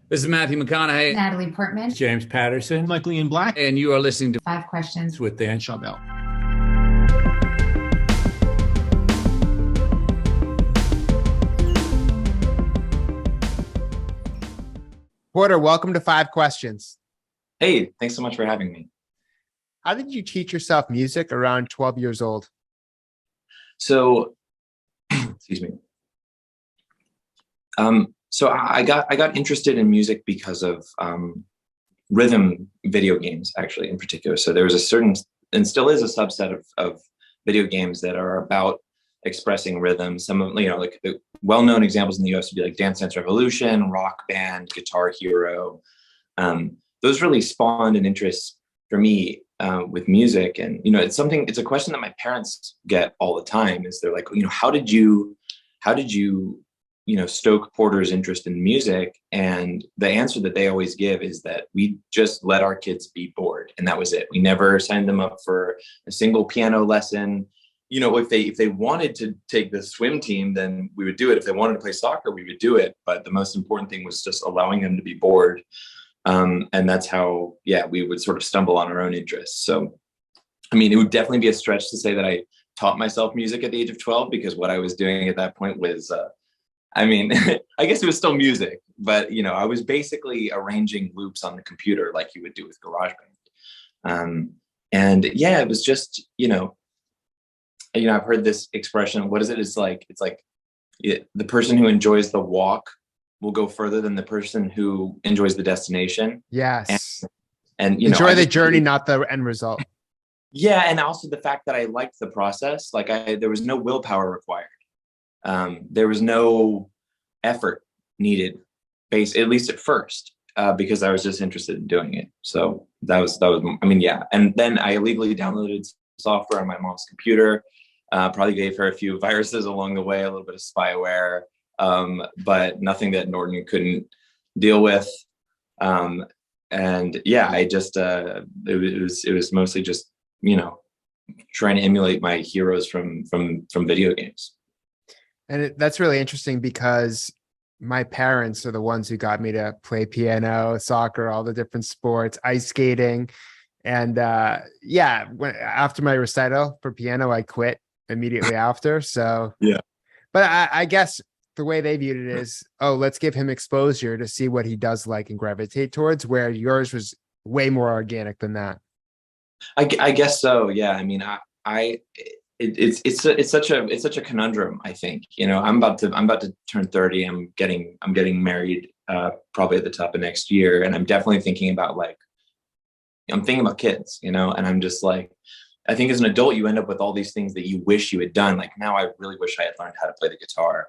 This is Matthew McConaughey. Natalie Portman. James Patterson. Michael Ian Black. And you are listening to Five Questions with Dan Schawbel. Porter, welcome to Five Questions. Hey, thanks so much for having me. How did you teach yourself music around 12 years old? So, excuse me. So I got interested in music because of rhythm video games, actually, in particular. So there was a certain, and still is a subset of video games that are about expressing rhythm. Some of, like the well-known examples in the US would be like Dance Dance Revolution, Rock Band, Guitar Hero. Those really spawned an interest for me with music. And, it's a question that my parents get all the time is they're like, how did you stoke Porter's interest in music? And the answer that they always give is that we just let our kids be bored. And that was it. We never signed them up for a single piano lesson. If they wanted to take the swim team, then we would do it. If they wanted to play soccer, we would do it. But the most important thing was just allowing them to be bored. And that's how, we would sort of stumble on our own interests. So, it would definitely be a stretch to say that I taught myself music at the age of 12, because what I was doing at that point was, I guess it was still music, but, I was basically arranging loops on the computer like you would do with GarageBand. It was just, I've heard this expression. What is it? It's like the person who enjoys the walk will go further than the person who enjoys the destination. Yes. And enjoy the journey, not the end result. Yeah. And also the fact that I liked the process. There was no willpower required. There was no effort needed, at least at first, because I was just interested in doing it. So that was, And then I illegally downloaded software on my mom's computer. Probably gave her a few viruses along the way, a little bit of spyware, but nothing that Norton couldn't deal with. I just it was mostly just trying to emulate my heroes from video games. And that's really interesting because my parents are the ones who got me to play piano, soccer, all the different sports, ice skating. And after my recital for piano, I quit immediately after. So, but I guess the way they viewed it is, let's give him exposure to see what he does like and gravitate towards, where yours was way more organic than that. I guess so. Yeah. It's such a conundrum. I think, I'm about to turn 30. I'm getting married, probably at the top of next year. And I'm definitely thinking about I'm thinking about kids, and I'm just like, I think as an adult, you end up with all these things that you wish you had done. Like now I really wish I had learned how to play the guitar.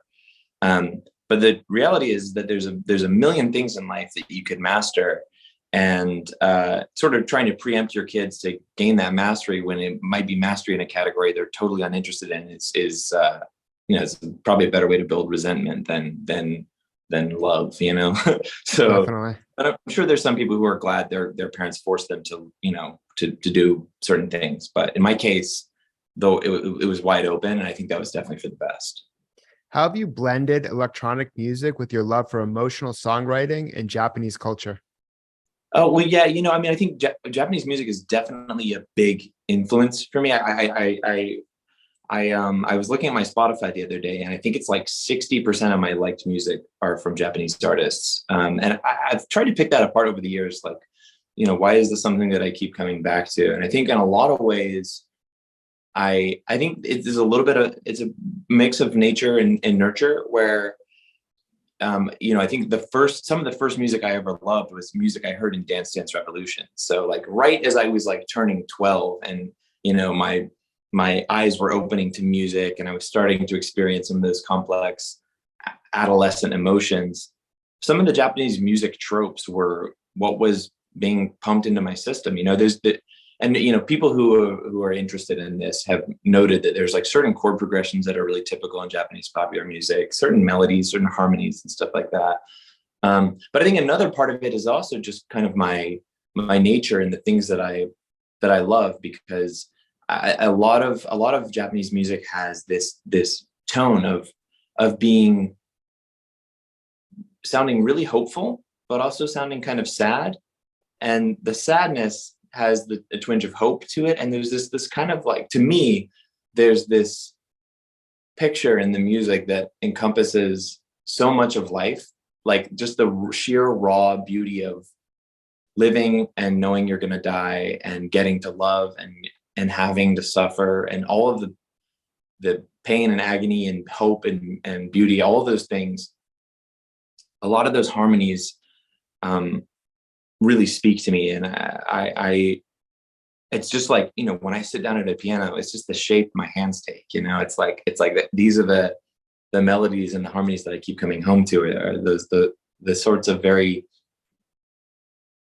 But the reality is that there's a million things in life that you could master, and sort of trying to preempt your kids to gain that mastery when it might be mastery in a category they're totally uninterested in is it's probably a better way to build resentment than love, So definitely. But I'm sure there's some people who are glad their parents forced them to, to do certain things. But in my case, though, it was wide open, and I think that was definitely for the best. How have you blended electronic music with your love for emotional songwriting and Japanese culture? Oh, well, yeah, I think Japanese music is definitely a big influence for me. I was looking at my Spotify the other day, and I think it's like 60% of my liked music are from Japanese artists. And I've tried to pick that apart over the years. Why is this something that I keep coming back to? And I think in a lot of ways, I think it's a mix of nature and nurture where, I think some of the first music I ever loved was music I heard in Dance Dance Revolution. So right as I was turning 12 and, my eyes were opening to music and I was starting to experience some of those complex adolescent emotions. Some of the Japanese music tropes were what was being pumped into my system. People who are interested in this have noted that there's certain chord progressions that are really typical in Japanese popular music, certain melodies, certain harmonies and stuff like that. But I think another part of it is also just kind of my nature and the things that I love, because a lot of Japanese music has this tone of sounding really hopeful, but also sounding kind of sad. And the sadness has a twinge of hope to it. And there's this kind of like, to me, there's this picture in the music that encompasses so much of life, like just the sheer raw beauty of living and knowing you're going to die and getting to love and having to suffer and all of the pain and agony and hope and beauty, all of those things. A lot of those harmonies really speak to me. And I it's just like, you know, when I sit down at a piano, it's just the shape my hands take, you know, it's like these are the melodies and the harmonies that I keep coming home to, are those, the sorts of very,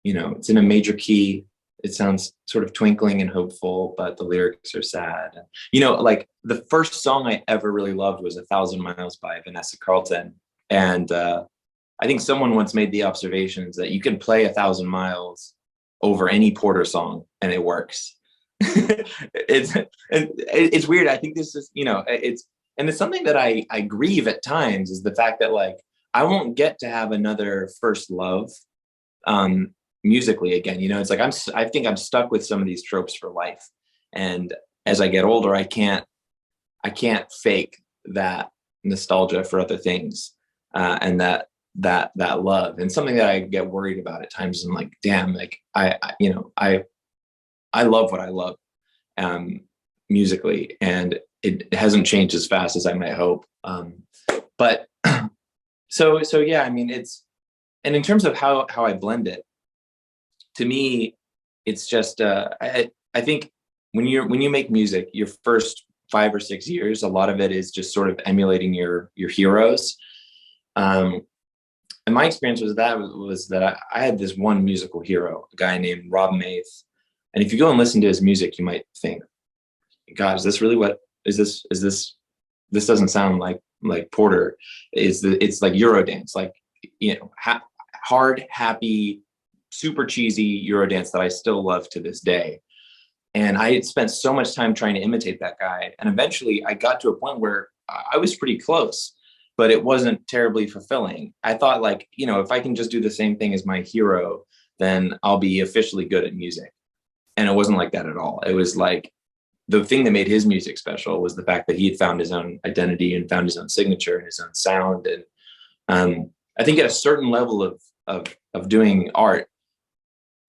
you know, it's in a major key. It sounds sort of twinkling and hopeful, but the lyrics are sad. And, you know, like the first song I ever really loved was 1,000 Miles by Vanessa Carlton. And I think someone once made the observations that you can play 1,000 Miles over any Porter song and it works. It's weird. I think this is, you know, it's something that I grieve at times, is the fact that like, I won't get to have another first love musically again. You know, it's like, I think I'm stuck with some of these tropes for life. And as I get older, I can't fake that nostalgia for other things and that love. And something that I get worried about at times is I'm like, damn, like I love what I love musically, and it hasn't changed as fast as I might hope. But so yeah, I mean, and in terms of how I blend it, to me, it's just I think when you make music, your first 5 or 6 years, a lot of it is just sort of emulating your heroes. And my experience was that I had this one musical hero, a guy named Rob Maith. And if you go and listen to his music, you might think, God, is this really what is this? This doesn't sound like Porter. It's like Eurodance, like, you know, hard, happy, super cheesy Eurodance that I still love to this day. And I had spent so much time trying to imitate that guy. And eventually I got to a point where I was pretty close, but it wasn't terribly fulfilling. I thought, like, you know, if I can just do the same thing as my hero, then I'll be officially good at music. And it wasn't like that at all. It was like, the thing that made his music special was the fact that he had found his own identity and found his own signature and his own sound. And I think at a certain level of doing art,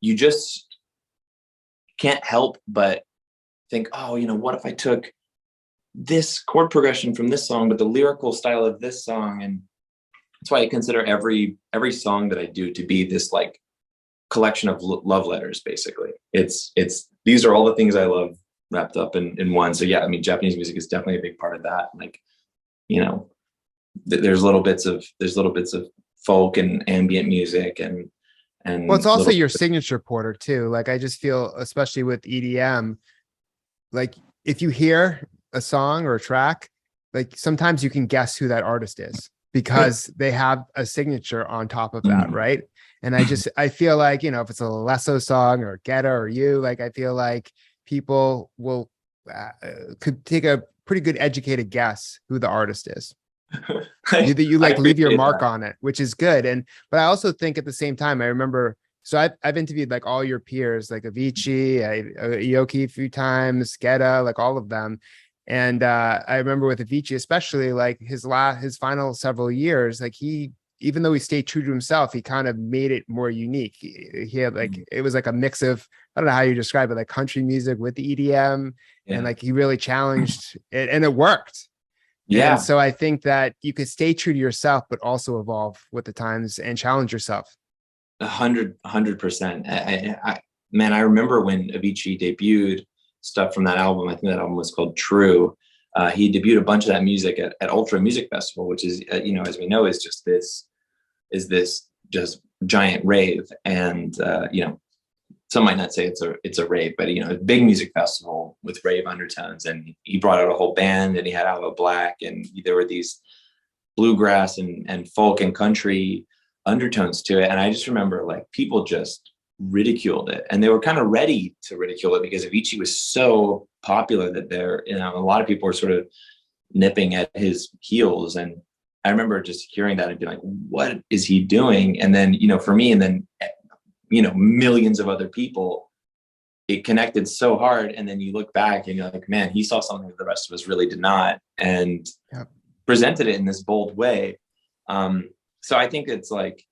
you just can't help but think, oh, you know, what if I took this chord progression from this song, but the lyrical style of this song? And that's why I consider every song that I do to be this like collection of love letters. Basically, it's these are all the things I love wrapped up in one. So yeah, I mean, Japanese music is definitely a big part of that. Like, you know, there's little bits of folk and ambient music and well, it's also your signature, Porter, too. Like, I just feel, especially with EDM, like if you hear a song or a track, like sometimes you can guess who that artist is because they have a signature on top of that, right? And I feel like, you know, if it's a Lesso song or Guetta or you, like, I feel like people will could take a pretty good educated guess who the artist is. You like leave your mark on it, which is good. But I also think at the same time, I remember, so I've interviewed like all your peers, like Avicii, Aoki a few times, Guetta, like all of them. And I remember with Avicii, especially like his final several years, like even though he stayed true to himself, he kind of made it more unique. He had like, it was like a mix of, I don't know how you describe it, like country music with the EDM. Yeah. And like, he really challenged it and it worked. Yeah. And so I think that you could stay true to yourself, but also evolve with the times and challenge yourself. 100%. Man, I remember when Avicii debuted stuff from that album. I think that album was called True. He debuted a bunch of that music at Ultra Music Festival, which is, you know, as we know, is just this just giant rave. And, you know, some might not say it's a rave, but, you know, a big music festival with rave undertones. And he brought out a whole band, and he had Aloe Black, and there were these bluegrass and folk and country undertones to it. And I just remember like people just ridiculed it, and they were kind of ready to ridicule it because Avicii was so popular that a lot of people were sort of nipping at his heels. And I remember just hearing that and being like, what is he doing? And then, for me, and then, millions of other people, it connected so hard. And then you look back and you're like, man, he saw something that the rest of us really did not, and presented it in this bold way. So I think it's like,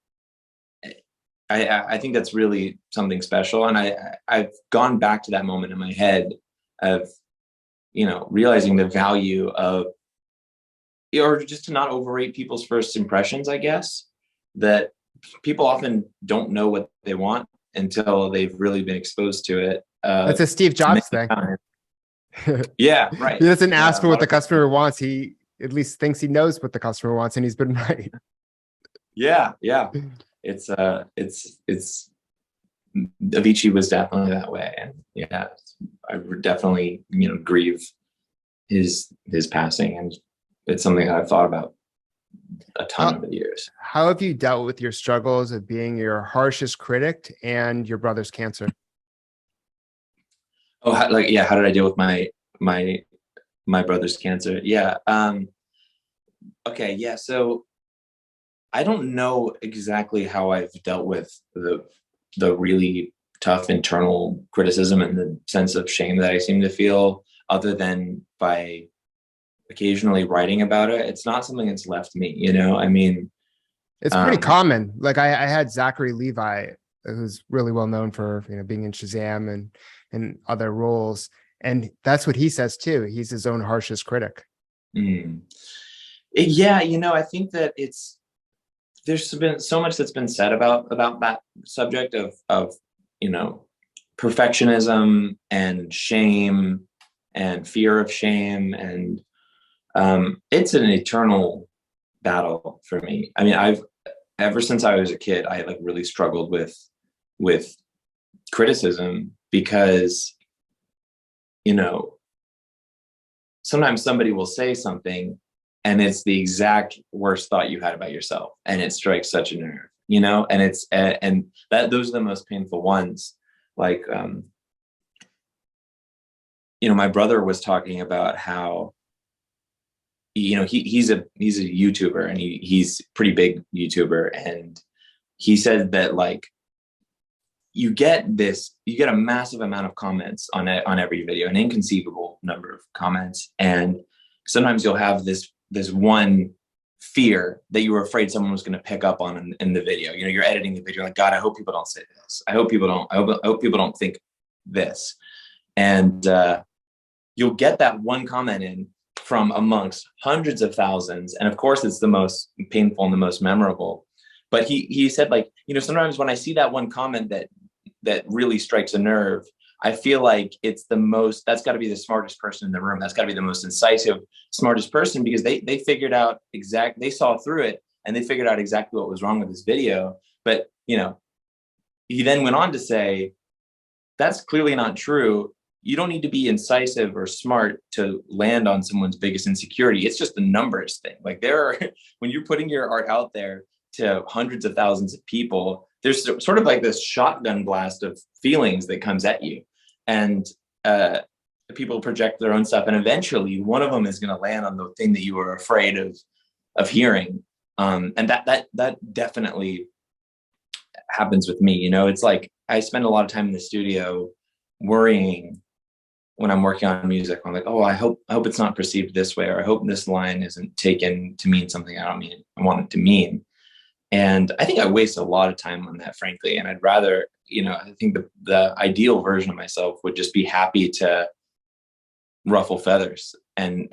I think that's really something special. And I've gone back to that moment in my head of, realizing the value of, or just to not overrate people's first impressions, I guess, that people often don't know what they want until they've really been exposed to it. That's a Steve Jobs thing. Yeah, right. He doesn't ask for what the customer wants. He at least thinks he knows what the customer wants, and he's been right. Yeah. It's Avicii was definitely that way. And yeah, I would definitely, grieve his passing. And it's something that I've thought about a ton over the years. How have you dealt with your struggles of being your harshest critic and your brother's cancer? Oh, how did I deal with my brother's cancer? Yeah. Okay. Yeah. So I don't know exactly how I've dealt with the really tough internal criticism and the sense of shame that I seem to feel, other than by occasionally writing about it. It's not something that's left me, I mean, it's pretty common. Like I had Zachary Levi, who's really well known for, being in Shazam and other roles. And that's what he says too. He's his own harshest critic. Yeah. I think that there's been so much that's been said about that subject of perfectionism and shame and fear of shame. And it's an eternal battle for me. I mean, ever since I was a kid, I like really struggled with criticism, because, sometimes somebody will say something and it's the exact worst thought you had about yourself, and it strikes such a nerve, and it's, and those are the most painful ones. Like, my brother was talking about how, he's a YouTuber, and he's a pretty big YouTuber. And he said that, like, you get a massive amount of comments on every video, an inconceivable number of comments. And sometimes you'll have this one fear that you were afraid someone was going to pick up on in the video. You're editing the video, like, God, I hope people don't say this. I hope people don't think this. And you'll get that one comment in from amongst hundreds of thousands. And of course, it's the most painful and the most memorable. But he said, like, sometimes when I see that one comment that really strikes a nerve, I feel like that's got to be the smartest person in the room. That's got to be the most incisive, smartest person, because they figured out they saw through it, and they figured out exactly what was wrong with this video. But, he then went on to say, that's clearly not true. You don't need to be incisive or smart to land on someone's biggest insecurity. It's just a numbers thing. Like, when you're putting your art out there to hundreds of thousands of people, there's sort of like this shotgun blast of feelings that comes at you. And people project their own stuff, and eventually one of them is going to land on the thing that you were afraid of hearing. And that definitely happens with me. It's like I spend a lot of time in the studio worrying when I'm working on music. I'm like, oh, I hope it's not perceived this way, or I hope this line isn't taken to mean something I want it to mean. And I think I waste a lot of time on that, frankly. And I'd rather, I think the ideal version of myself would just be happy to ruffle feathers and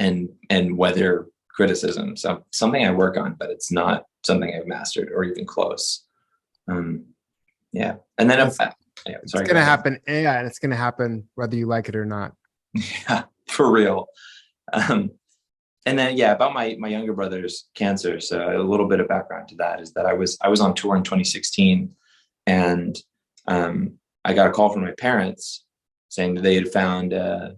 weather criticism. So something I work on, but it's not something I've mastered or even close. Yeah. And then it's going to happen. Yeah. And it's going to happen whether you like it or not. Yeah, for real. And then, about my younger brother's cancer. So a little bit of background to that is that I was on tour in 2016, and I got a call from my parents saying that they had found that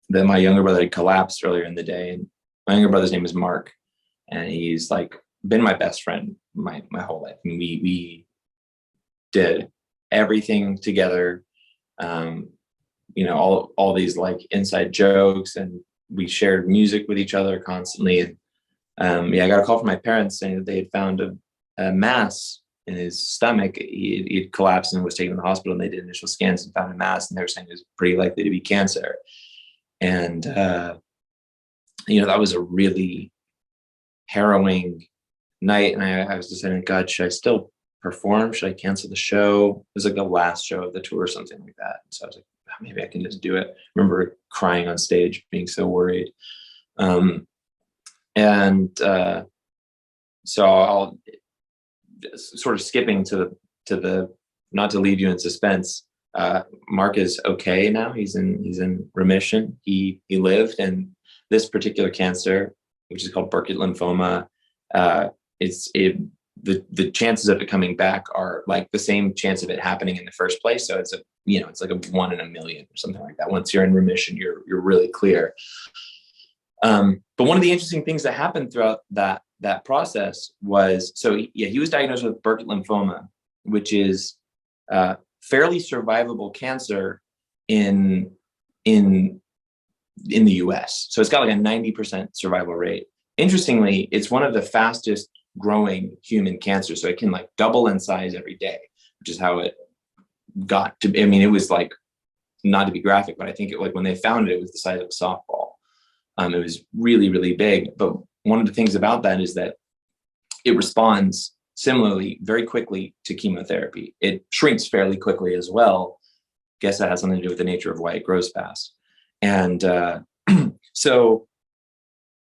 my younger brother had collapsed earlier in the day. And my younger brother's name is Mark, and he's like been my best friend my whole life. I mean, we did everything together. All these like inside jokes, and we shared music with each other constantly. And I got a call from my parents saying that they had found a mass in his stomach. He'd collapsed and was taken to the hospital, and they did initial scans and found a mass, and they were saying it was pretty likely to be cancer. And that was a really harrowing night. And I was deciding, God, should I still perform? Should I cancel the show? It was like the last show of the tour or something like that. So I was like, maybe I can just do it. I remember crying on stage, being so worried. So I'll sort of skipping to the not to leave you in suspense. Mark is okay now. He's in remission. He lived, and this particular cancer, which is called Burkitt lymphoma, the chances of it coming back are like the same chance of it happening in the first place. So it's like a 1 in a million or something like that. Once you're in remission, you're really clear. But one of the interesting things that happened throughout that process was, he was diagnosed with Burkitt lymphoma, which is fairly survivable cancer in the US. So it's got like a 90% survival rate. Interestingly, it's one of the fastest growing human cancers. So it can like double in size every day, which is how it got to be. I mean, it was like, not to be graphic, but I think when they found it was the size of a softball. It was really, really big. But one of the things about that is that it responds similarly very quickly to chemotherapy. It shrinks fairly quickly as well. Guess that has something to do with the nature of why it grows fast. And but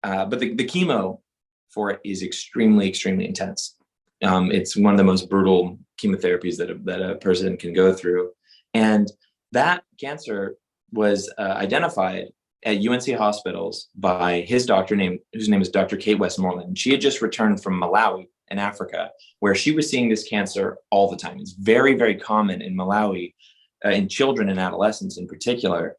the chemo for it is extremely, extremely intense. It's one of the most brutal chemotherapies that a person can go through. And that cancer was identified at UNC hospitals by his doctor, whose name is Dr. Kate Westmoreland. She had just returned from Malawi in Africa, where she was seeing this cancer all the time. It's very, very common in Malawi, in children and adolescents in particular,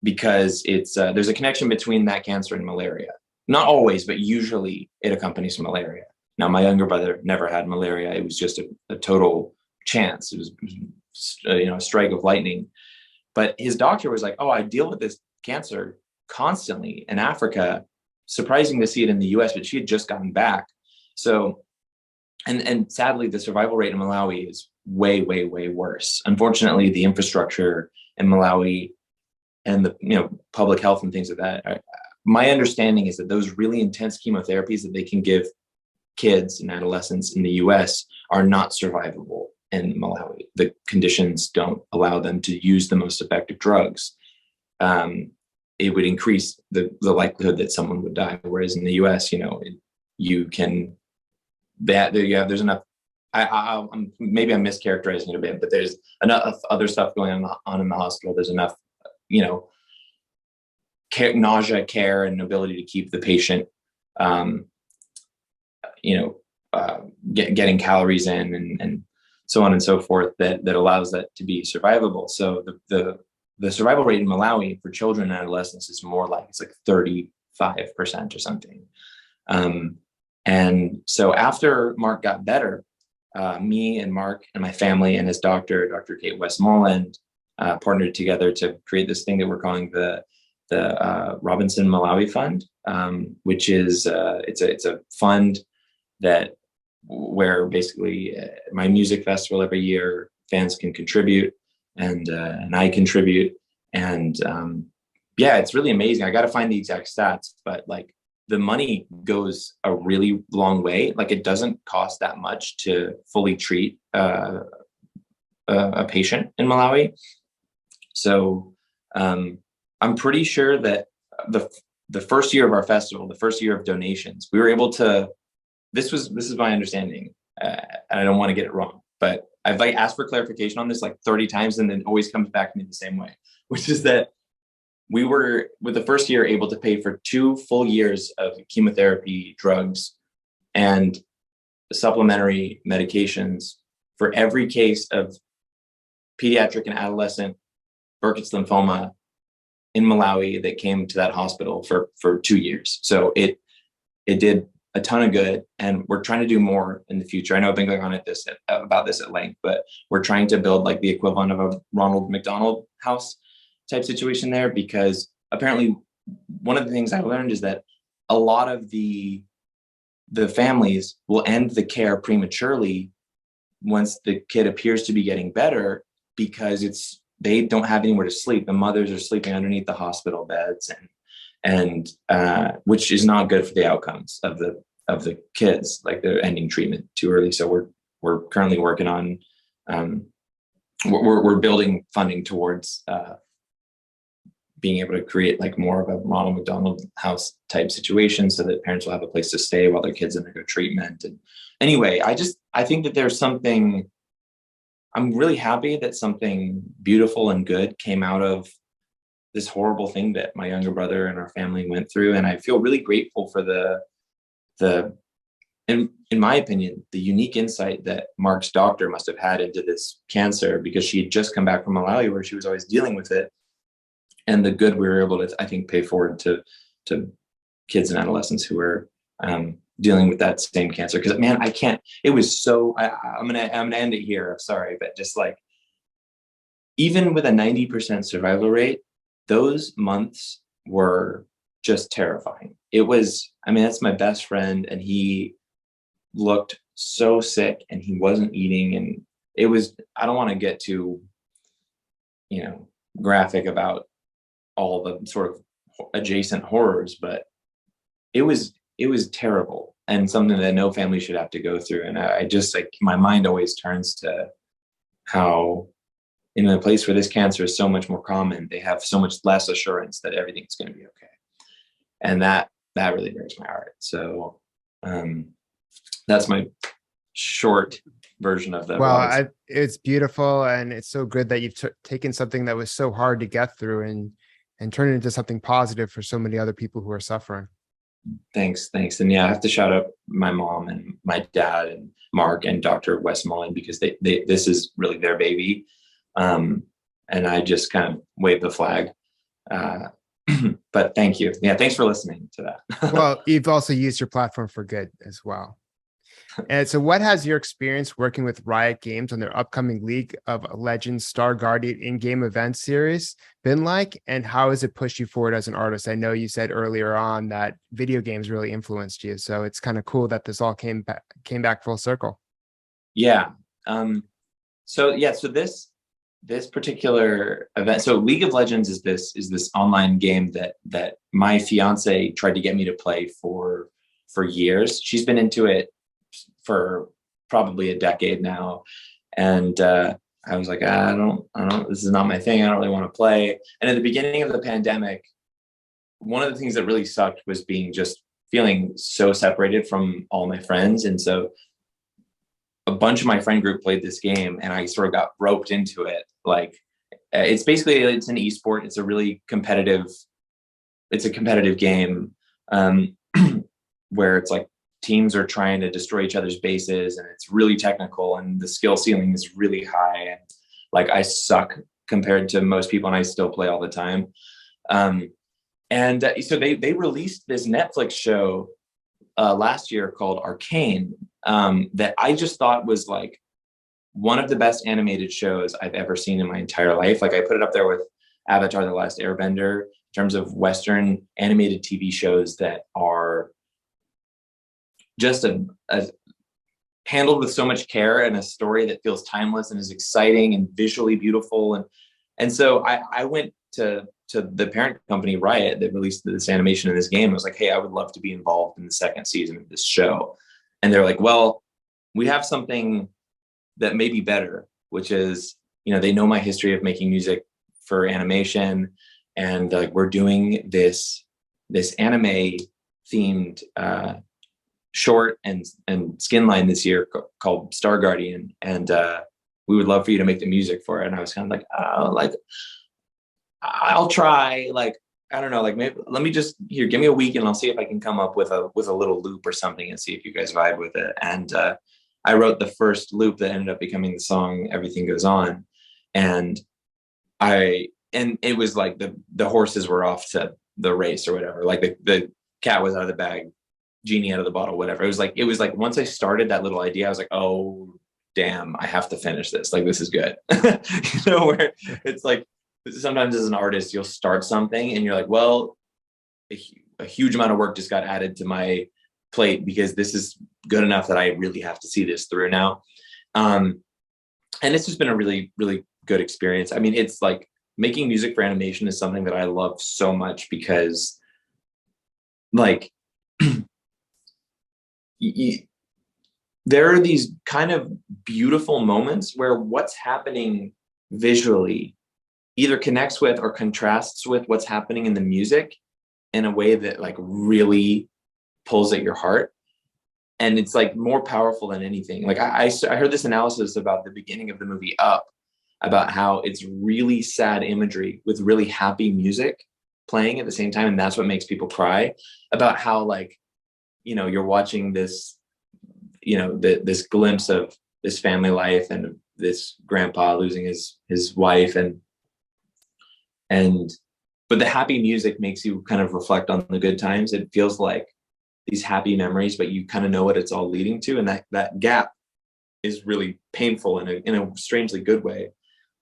because there's a connection between that cancer and malaria. Not always, but usually it accompanies malaria. Now, my younger brother never had malaria. It was just a total chance. It was, a strike of lightning. But his doctor was like, oh, I deal with this cancer constantly in Africa. Surprising to see it in the US, but she had just gotten back. So, and sadly, the survival rate in Malawi is way, way, way worse. Unfortunately, the infrastructure in Malawi and the public health and things like that. My understanding is that those really intense chemotherapies that they can give kids and adolescents in the US are not survivable in Malawi. The conditions don't allow them to use the most effective drugs. It would increase the likelihood that someone would die. Whereas in the US, you can, there's enough, maybe I'm mischaracterizing it a bit, but there's enough other stuff going on in the hospital. There's enough, nausea care and ability to keep the patient, getting calories in and so on and so forth that allows that to be survivable. So the survival rate in Malawi for children and adolescents is more like, it's like 35% or something. And so after Mark got better, me and Mark and my family and his doctor, Dr. Kate Westmoreland, partnered together to create this thing that we're calling the Robinson Malawi Fund, which is it's a fund where basically my music festival every year, fans can contribute and I contribute. And it's really amazing. I got to find the exact stats, but like the money goes a really long way. Like it doesn't cost that much to fully treat a patient in Malawi. So I'm pretty sure that the first year of our festival, the first year of donations, we were able to, this is my understanding, and I don't want to get it wrong, but I've like asked for clarification on this like 30 times and then it always comes back to me the same way, which is that we were, with the first year, able to pay for 2 full years of chemotherapy drugs and supplementary medications for every case of pediatric and adolescent Burkitt's lymphoma in Malawi that came to that hospital for 2 years. So it did a ton of good, and we're trying to do more in the future. I know I've been going on about this at length, but we're trying to build like the equivalent of a Ronald McDonald House type situation there, because apparently one of the things I learned is that a lot of the the families will end the care prematurely once the kid appears to be getting better, because they don't have anywhere to sleep. The mothers are sleeping underneath the hospital beds, and which is not good for the outcomes of the kids. Like, they're ending treatment too early. So we're currently working on we're building funding towards being able to create like more of a Ronald McDonald House type situation, so that parents will have a place to stay while their kids undergo treatment. And anyway, I think that there's something, I'm really happy that something beautiful and good came out of this horrible thing that my younger brother and our family went through. And I feel really grateful for in my opinion, the unique insight that Mark's doctor must have had into this cancer, because she had just come back from Malawi, where she was always dealing with it. And the good we were able to, I think, pay forward to kids and adolescents who are dealing with that same cancer. Because, man, I can't. It was so. I'm gonna end it here. I'm sorry, but just like, even with a 90% survival rate, those months were just terrifying. It was. I mean, that's my best friend, and he looked so sick, and he wasn't eating, and it was. I don't want to get too, graphic about all the sort of adjacent horrors, but it was terrible, and something that no family should have to go through. And I just, like, my mind always turns to how, in a place where this cancer is so much more common, they have so much less assurance that everything's going to be okay. And that really breaks my heart. So that's my short version of that. Well, it's beautiful, and it's so good that you've taken something that was so hard to get through and turn it into something positive for so many other people who are suffering. Thanks. And yeah, I have to shout out my mom and my dad and Mark and Dr. Westmoreland, because they this is really their baby. And I just kind of wave the flag. But thank you. Yeah, thanks for listening to that. Well, you've also used your platform for good as well. And so what has your experience working with Riot Games on their upcoming League of Legends Star Guardian in-game event series been like, and how has it pushed you forward as an artist? I know you said earlier on that video games really influenced you, so it's kind of cool that this all came back full circle. Yeah. So this particular event, so League of Legends is this online game that my fiance tried to get me to play for years. She's been into it for probably a decade now. And I was like, I don't, this is not my thing. I don't really want to play. And at the beginning of the pandemic, one of the things that really sucked was feeling so separated from all my friends. And so a bunch of my friend group played this game, and I sort of got roped into it. Like, it's an esport. It's a really competitive game where it's like, teams are trying to destroy each other's bases, and it's really technical, and the skill ceiling is really high. And like, I suck compared to most people, and I still play all the time. So they released this Netflix show last year called Arcane, that I just thought was like one of the best animated shows I've ever seen in my entire life. Like, I put it up there with Avatar: The Last Airbender in terms of Western animated TV shows that are just a handled with so much care, and a story that feels timeless and is exciting and visually beautiful. And so I went to the parent company, Riot, that released this animation in this game. I was like, hey, I would love to be involved in the second season of this show. And they're like, well, we have something that may be better, which is, they know my history of making music for animation. And like, we're doing this anime themed short and skin line this year called Star Guardian, and we would love for you to make the music for it. And I was kind of like, oh, like, I'll try. Like, I don't know, like, maybe let me just give me a week, and I'll see if I can come up with a little loop or something, and see if you guys vibe with it. And I wrote the first loop that ended up becoming the song Everything Goes On. And it was like the horses were off to the race or whatever. Like, the cat was out of the bag, genie out of the bottle, whatever. It was like once I started that little idea, I was like, oh damn, I have to finish this. Like, this is good. Where it's like, sometimes as an artist, you'll start something and you're like, well, a huge amount of work just got added to my plate because this is good enough that I really have to see this through now. And it's just been a really, really good experience. I mean, it's like making music for animation is something that I love so much because like there are these kind of beautiful moments where what's happening visually either connects with or contrasts with what's happening in the music in a way that like really pulls at your heart. And it's like more powerful than anything. Like I heard this analysis about the beginning of the movie Up, about how it's really sad imagery with really happy music playing at the same time. And that's what makes people cry, about how like, you know, you're watching this, you know, this glimpse of this family life and this grandpa losing his wife but the happy music makes you kind of reflect on the good times. It feels like these happy memories, but you kind of know what it's all leading to. And that gap is really painful in a strangely good way.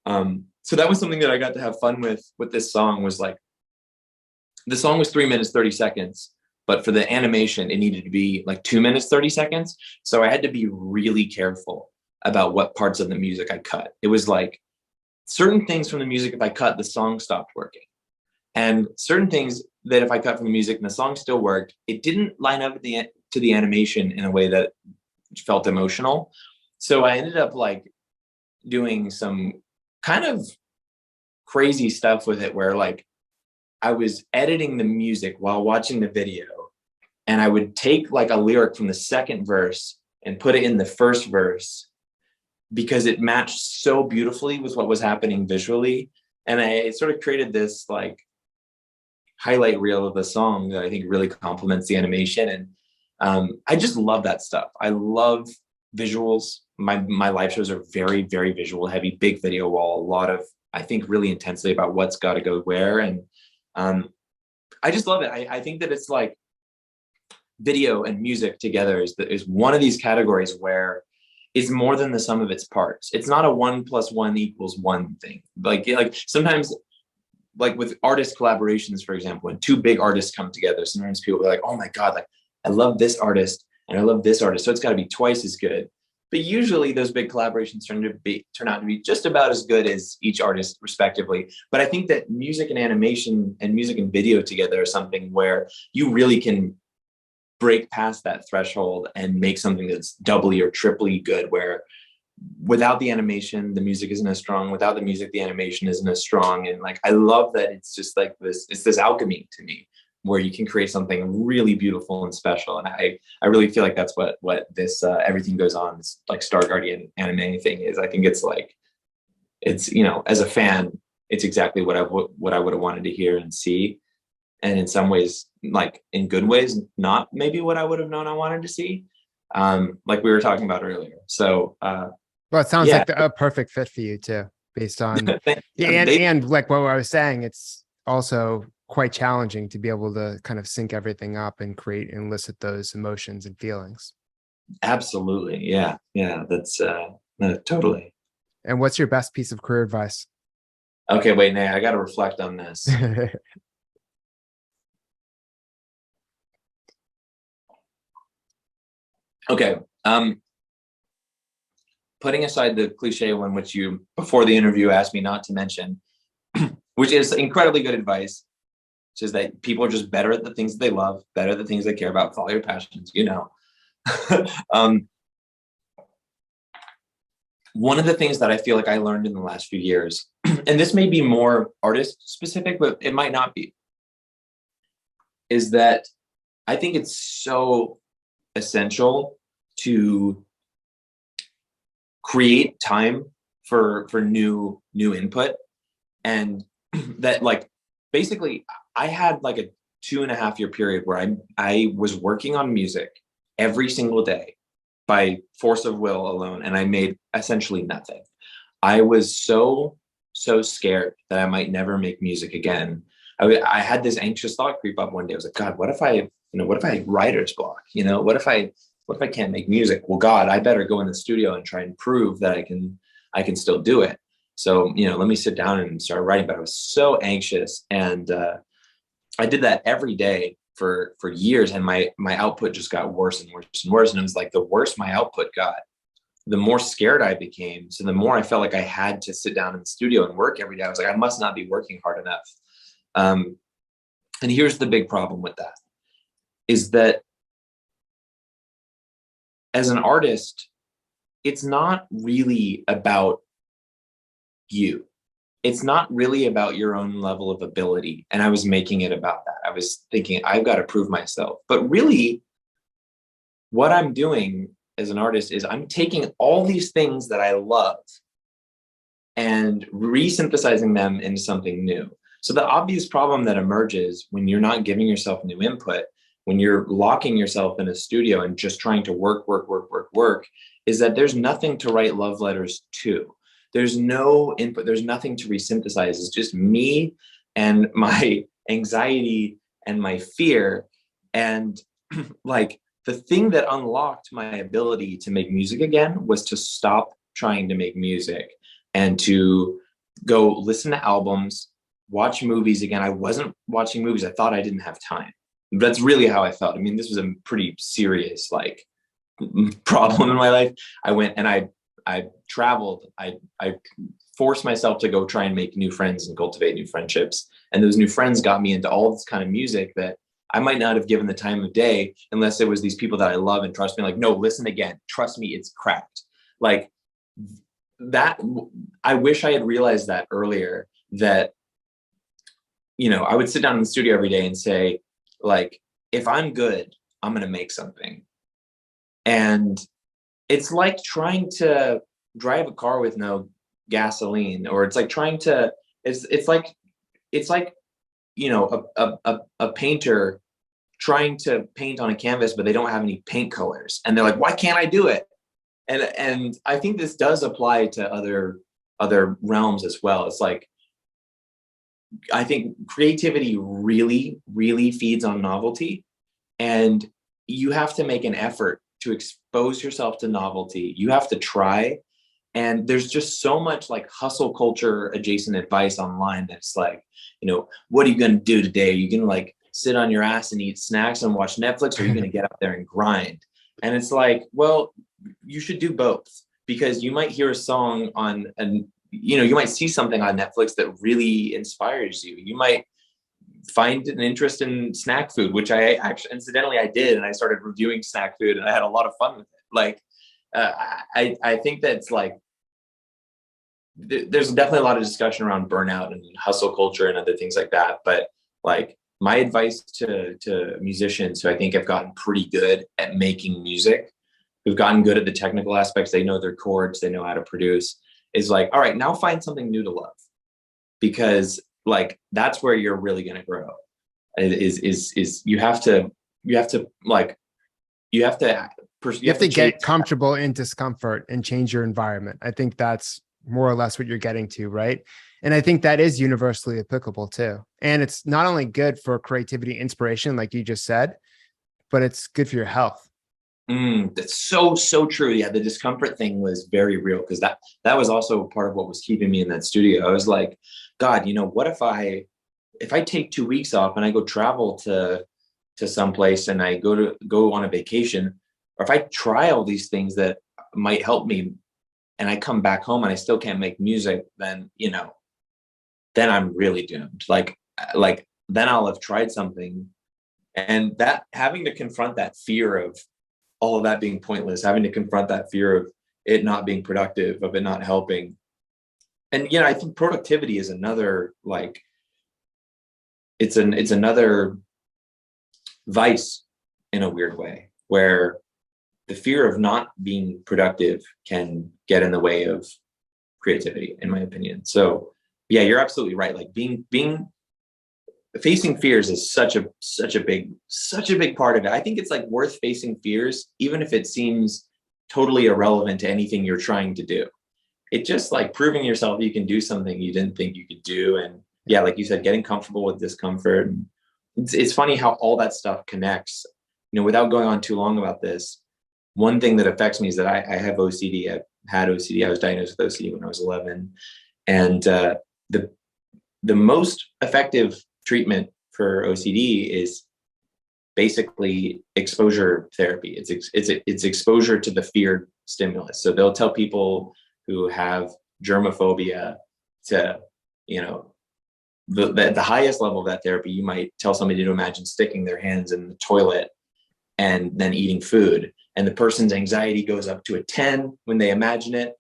So that was something that I got to have fun with this song. Was like, the song was 3 minutes, 30 seconds, but for the animation, it needed to be like 2 minutes, 30 seconds. So I had to be really careful about what parts of the music I cut. It was like certain things from the music, if I cut, the song stopped working. And certain things that if I cut from the music and the song still worked, it didn't line up to the animation in a way that felt emotional. So I ended up like doing some kind of crazy stuff with it, where like I was editing the music while watching the video, and I would take like a lyric from the second verse and put it in the first verse because it matched so beautifully with what was happening visually. And I sort of created this like highlight reel of the song that I think really complements the animation. And I just love that stuff. I love visuals. My live shows are very, very visual heavy, big video wall, a lot of, I think really intensely about what's got to go where. And I just love it. I think that it's like video and music together is one of these categories where it's more than the sum of its parts. It's not a 1 + 1 = 1 thing. Like sometimes, like with artist collaborations, for example, when two big artists come together, sometimes people are like, oh my God, like I love this artist and I love this artist, so it's got to be twice as good. But usually those big collaborations turn out to be just about as good as each artist respectively. But I think that music and animation and music and video together are something where you really can break past that threshold and make something that's doubly or triply good, where without the animation, the music isn't as strong. Without the music, the animation isn't as strong. And like, I love that it's just like this, it's this alchemy to me, where you can create something really beautiful and special. And I really feel like that's what this Everything Goes On, this like Star Guardian anime thing is. I think it's like, it's, you know, as a fan, it's exactly what I would have wanted to hear and see. And in some ways, like in good ways, not maybe what I would have known I wanted to see. Like we were talking about earlier. So, well, it sounds like a perfect fit for you too, based on, and like what I was saying, it's also quite challenging to be able to kind of sync everything up and create and elicit those emotions and feelings. Absolutely. Yeah. Yeah. That's totally. And what's your best piece of career advice? Okay, wait, Nay, I got to reflect on this. Okay. Putting aside the cliche one, which you, before the interview, asked me not to mention, which is incredibly good advice, which is that people are just better at the things that they love, better at the things they care about, follow your passions, you know. One of the things that I feel like I learned in the last few years, and this may be more artist specific, but it might not be, is that I think it's so essential to create time for new input. And that, like, basically I had like a 2.5 year period where I was working on music every single day by force of will alone, and I made essentially nothing. I was so scared that I might never make music again. I had this anxious thought creep up one day. I was like, God, what if I have writer's block? You know, what if I can't make music? Well, God, I better go in the studio and try and prove that I can still do it. So, you know, let me sit down and start writing. But I was so anxious, and I did that every day for years, and my output just got worse and worse and worse. And it was like, the worse my output got, the more scared I became. So the more I felt like I had to sit down in the studio and work every day. I was like, I must not be working hard enough. And here's the big problem with that, is that as an artist, it's not really about you. It's not really about your own level of ability. And I was making it about that. I was thinking, I've got to prove myself. But really, what I'm doing as an artist is I'm taking all these things that I love and resynthesizing them into something new. So the obvious problem that emerges when you're not giving yourself new input, when you're locking yourself in a studio and just trying to work, is that there's nothing to write love letters to. There's no input. There's nothing to resynthesize. It's just me and my anxiety and my fear. And like, the thing that unlocked my ability to make music again was to stop trying to make music and to go listen to albums, watch movies again. I wasn't watching movies. I thought I didn't have time. That's really how I felt. I mean, this was a pretty serious like problem in my life. I went and I traveled. I forced myself to go try and make new friends and cultivate new friendships. And those new friends got me into all this kind of music that I might not have given the time of day unless it was these people that I love and trust me. Like, no, listen again. Trust me, it's cracked. Like that. I wish I had realized that earlier, that, you know, I would sit down in the studio every day and say, like, if I'm good, I'm going to make something. And it's like trying to drive a car with no gasoline, or it's like trying to, it's like, you know, a painter trying to paint on a canvas, but they don't have any paint colors. And they're like, why can't I do it? And I think this does apply to other realms as well. It's like, I think creativity really, really feeds on novelty, and you have to make an effort to expose yourself to novelty. You have to try. And there's just so much like hustle culture adjacent advice online that's like, you know, what are you going to do today? Are you going to like sit on your ass and eat snacks and watch Netflix, or are you going to get up there and grind? And it's like, well, you should do both, because you might hear a song on, and you know, you might see something on Netflix that really inspires you. You might find an interest in snack food, which I actually, incidentally, I did. And I started reviewing snack food and I had a lot of fun with it. Like, I think that's like, there's definitely a lot of discussion around burnout and hustle culture and other things like that. But like, my advice to musicians who I think have gotten pretty good at making music, who've gotten good at the technical aspects, they know their chords, they know how to produce, is like, all right, now find something new to love, because like, that's where you're really going to grow. Is you have to get comfortable in discomfort and change your environment. I think that's more or less what you're getting to, right? And I think that is universally applicable too. And it's not only good for creativity, inspiration, like you just said, but it's good for your health. That's so true. Yeah, the discomfort thing was very real, because that was also part of what was keeping me in that studio. I was like, God, you know, what if I take 2 weeks off and I go travel to someplace and I go on a vacation, or if I try all these things that might help me and I come back home and I still can't make music, then, you know, then I'm really doomed. Like then I'll have tried something, and that having to confront that fear of all of that being pointless, having to confront that fear of it not being productive, of it not helping. And, you know, I think productivity is another, like, it's another vice in a weird way, where the fear of not being productive can get in the way of creativity, in my opinion. So yeah, you're absolutely right. Like facing fears is such a big part of it. I think it's like worth facing fears, even if it seems totally irrelevant to anything you're trying to do. It just like proving yourself you can do something you didn't think you could do. And yeah, like you said, getting comfortable with discomfort. And it's funny how all that stuff connects. You know, without going on too long about this, one thing that affects me is that I have OCD. I've had OCD. I was diagnosed with OCD when I was 11. And the most effective treatment for OCD is basically exposure therapy. It's exposure to the feared stimulus. So they'll tell people who have germophobia to, the highest level of that therapy, you might tell somebody to imagine sticking their hands in the toilet and then eating food. And the person's anxiety goes up to a 10 when they imagine it.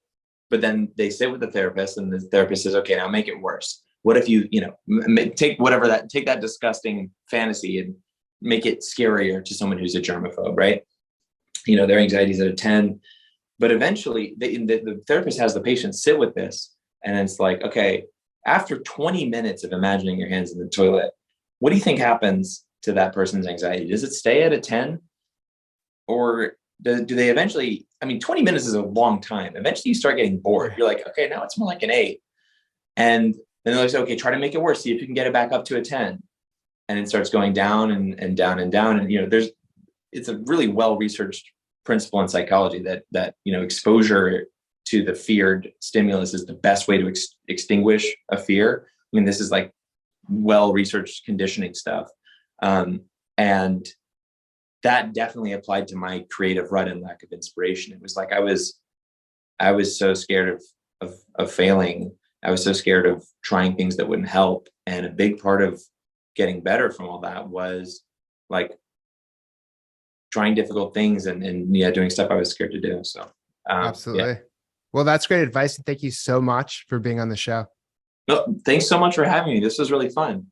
But then they sit with the therapist and the therapist says, okay, now make it worse. What if you, take that disgusting fantasy and make it scarier to someone who's a germaphobe, right? Their anxiety is at a 10. But eventually the therapist has the patient sit with this. And it's like, okay, after 20 minutes of imagining your hands in the toilet, what do you think happens to that person's anxiety? Does it stay at a 10? Or do they eventually, 20 minutes is a long time. Eventually you start getting bored. You're like, okay, now it's more like an 8. And then they're like, okay, try to make it worse. See if you can get it back up to a 10. And it starts going down and down and down. And, it's a really well-researched principle in psychology that exposure to the feared stimulus is the best way to extinguish a fear. This is like well-researched conditioning stuff. And that definitely applied to my creative rut and lack of inspiration. It was like I was so scared of failing. I was so scared of trying things that wouldn't help. And a big part of getting better from all that was like trying difficult things and doing stuff I was scared to do. So absolutely. Yeah. Well, that's great advice. And thank you so much for being on the show. No, thanks so much for having me. This was really fun.